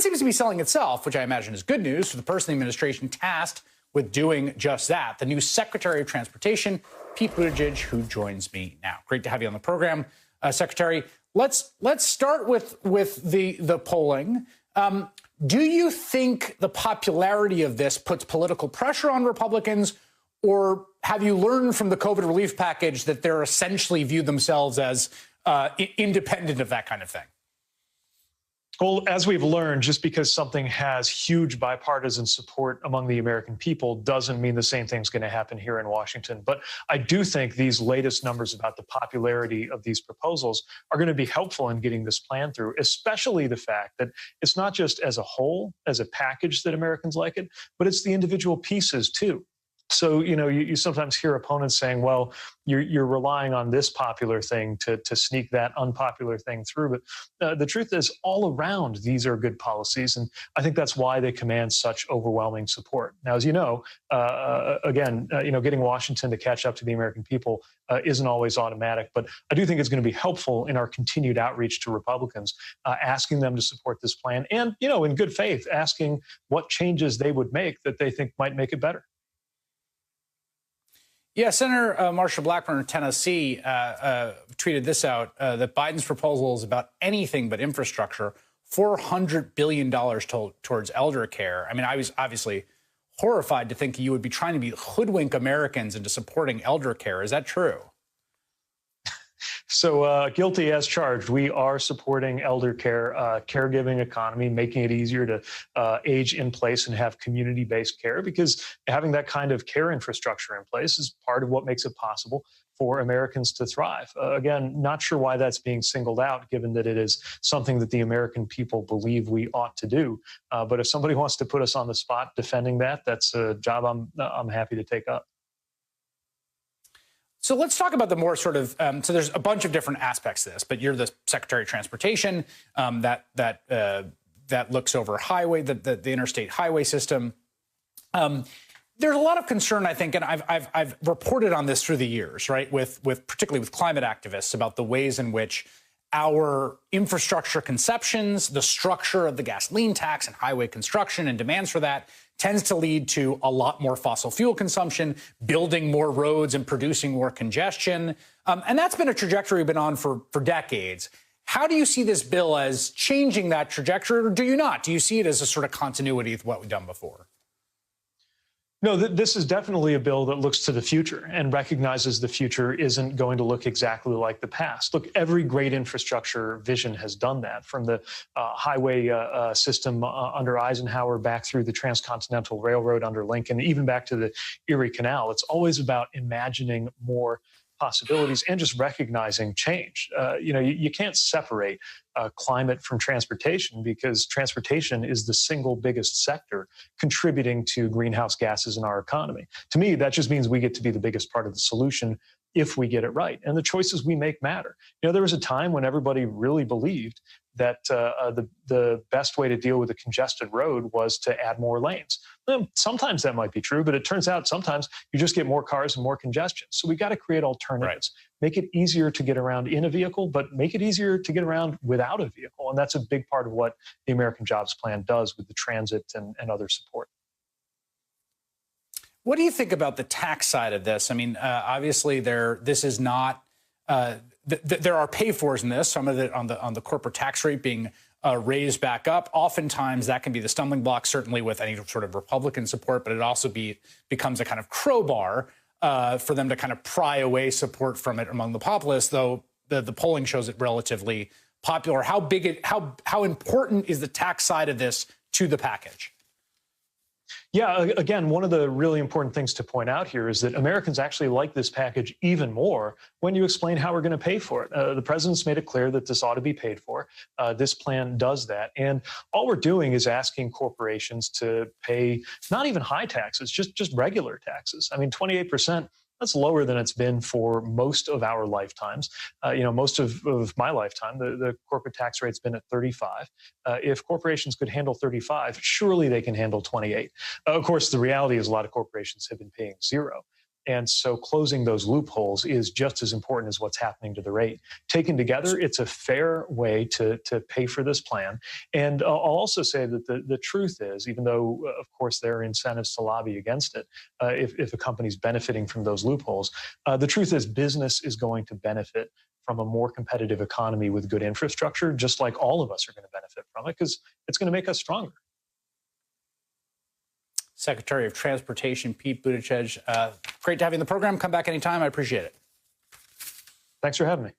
seems to be selling itself, which I imagine is good news for the person in the administration tasked with doing just that, the new Secretary of Transportation, Pete Buttigieg, who joins me now. Great to have you on the program, Secretary. Let's start with the polling. Do you think the popularity of this puts political pressure on Republicans, or have you learned from the COVID relief package that they're essentially view themselves as independent of that kind of thing? Well, as we've learned, just because something has huge bipartisan support among the American people doesn't mean the same thing's going to happen here in Washington. But I do think these latest numbers about the popularity of these proposals are going to be helpful in getting this plan through, especially the fact that it's not just as a whole, as a package that Americans like it, but it's the individual pieces too. So, you sometimes hear opponents saying, well, you're relying on this popular thing to sneak that unpopular thing through. But the truth is, all around, these are good policies. And I think that's why they command such overwhelming support. Now, as you know, getting Washington to catch up to the American people isn't always automatic. But I do think it's going to be helpful in our continued outreach to Republicans, asking them to support this plan and, in good faith, asking what changes they would make that they think might make it better. Yeah, Senator Marsha Blackburn of Tennessee tweeted this out, that Biden's proposal is about anything but infrastructure, $400 billion towards elder care. I mean, I was obviously horrified to think you would be trying to hoodwink Americans into supporting elder care. Is that true? So guilty as charged. We are supporting elder care, caregiving economy, making it easier to age in place and have community-based care, because having that kind of care infrastructure in place is part of what makes it possible for Americans to thrive. Again, not sure why that's being singled out, given that it is something that the American people believe we ought to do. But if somebody wants to put us on the spot defending that, that's a job I'm happy to take up. So let's talk about the more sort of, so there's a bunch of different aspects to this, but you're the Secretary of Transportation that looks over the interstate highway system. There's a lot of concern, I think, and I've reported on this through the years, right, with particularly with climate activists, about the ways in which our infrastructure conceptions, the structure of the gasoline tax and highway construction and demands for that tends to lead to a lot more fossil fuel consumption, building more roads and producing more congestion. And that's been a trajectory we've been on for decades. How do you see this bill as changing that trajectory, or do you not? Do you see it as a sort of continuity with what we've done before? No, this is definitely a bill that looks to the future and recognizes the future isn't going to look exactly like the past. Look, every great infrastructure vision has done that, from the highway system under Eisenhower back through the Transcontinental Railroad under Lincoln, even back to the Erie Canal. It's always about imagining more possibilities and just recognizing change. You can't separate climate from transportation, because transportation is the single biggest sector contributing to greenhouse gases in our economy. To me, that just means we get to be the biggest part of the solution if we get it right. And the choices we make matter. There was a time when everybody really believed that the best way to deal with a congested road was to add more lanes. Sometimes that might be true, but it turns out sometimes you just get more cars and more congestion. So we got to create alternatives, make it easier to get around in a vehicle, but make it easier to get around without a vehicle. And that's a big part of what the American Jobs Plan does with the transit and other support. What do you think about the tax side of this? I mean, obviously, this is not. There are pay-fors in this. Some of it on the corporate tax rate being raised back up. Oftentimes, that can be the stumbling block, certainly with any sort of Republican support. But it also becomes a kind of crowbar for them to kind of pry away support from it among the populace. Though the polling shows it relatively popular. How important is the tax side of this to the package? Yeah, again, one of the really important things to point out here is that Americans actually like this package even more when you explain how we're going to pay for it. The president's made it clear that this ought to be paid for. This plan does that. And all we're doing is asking corporations to pay not even high taxes, just regular taxes. I mean, 28%. That's lower than it's been for most of our lifetimes. Most of my lifetime, the corporate tax rate's been at 35. If corporations could handle 35, surely they can handle 28. Of course, the reality is a lot of corporations have been paying zero. And so closing those loopholes is just as important as what's happening to the rate. Taken together, it's a fair way to pay for this plan. And I'll also say that the truth is, even though, of course, there are incentives to lobby against it, if a company's benefiting from those loopholes, the truth is business is going to benefit from a more competitive economy with good infrastructure, just like all of us are going to benefit from it, because it's going to make us stronger. Secretary of Transportation Pete Buttigieg, great to have you in the program. Come back anytime. I appreciate it. Thanks for having me.